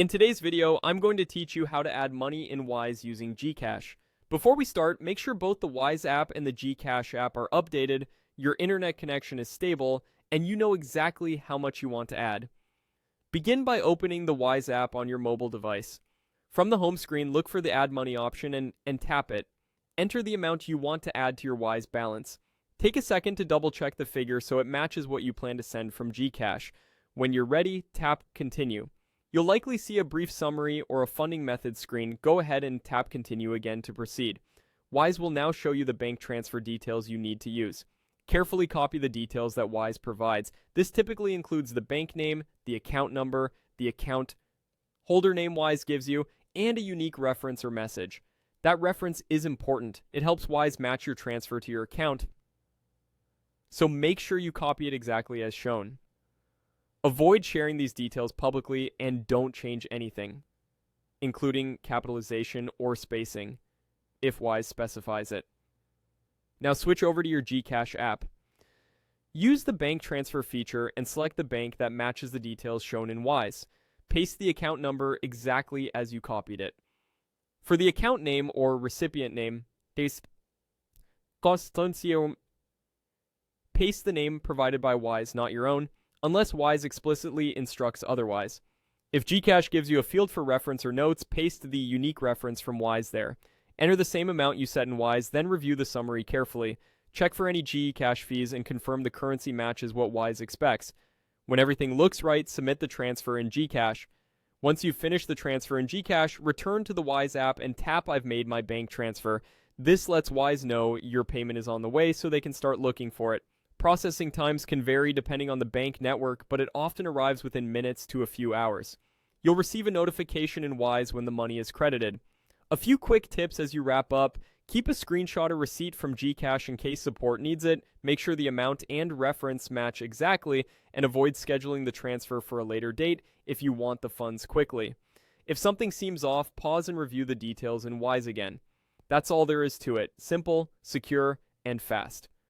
In today's video, I'm going to teach you how to add money in Wise using Gcash. Before we start, make sure both the Wise app and the Gcash app are updated, your internet connection is stable, and you know exactly how much you want to add. Begin by opening the Wise app on your mobile device. From the home screen, look for the Add Money option and tap it. Enter the amount you want to add to your Wise balance. Take a second to double check the figure so it matches what you plan to send from Gcash. When you're ready, tap Continue. You'll likely see a brief summary or a funding method screen. Go ahead and tap Continue again to proceed. Wise will now show you the bank transfer details you need to use. Carefully copy the details that Wise provides. This typically includes the bank name, the account number, the account holder name Wise gives you, and a unique reference or message. That reference is important. It helps Wise match your transfer to your account, so make sure you copy it exactly as shown. Avoid sharing these details publicly and don't change anything, including capitalization or spacing, if Wise specifies it. Now switch over to your Gcash app. Use the bank transfer feature and select the bank that matches the details shown in Wise. Paste the account number exactly as you copied it. For the account name or recipient name, paste the name provided by Wise, not your own, unless Wise explicitly instructs otherwise. If Gcash gives you a field for reference or notes, paste the unique reference from Wise there. Enter the same amount you set in Wise, then review the summary carefully. Check for any Gcash fees and confirm the currency matches what Wise expects. When everything looks right, submit the transfer in Gcash. Once you've finished the transfer in Gcash, return to the Wise app and tap I've made my bank transfer. This lets Wise know your payment is on the way so they can start looking for it. Processing times can vary depending on the bank network, but it often arrives within minutes to a few hours. You'll receive a notification in Wise when the money is credited. A few quick tips as you wrap up. Keep a screenshot or receipt from Gcash in case support needs it. Make sure the amount and reference match exactly, and avoid scheduling the transfer for a later date if you want the funds quickly. If something seems off, pause and review the details in Wise again. That's all there is to it. Simple, secure, and fast.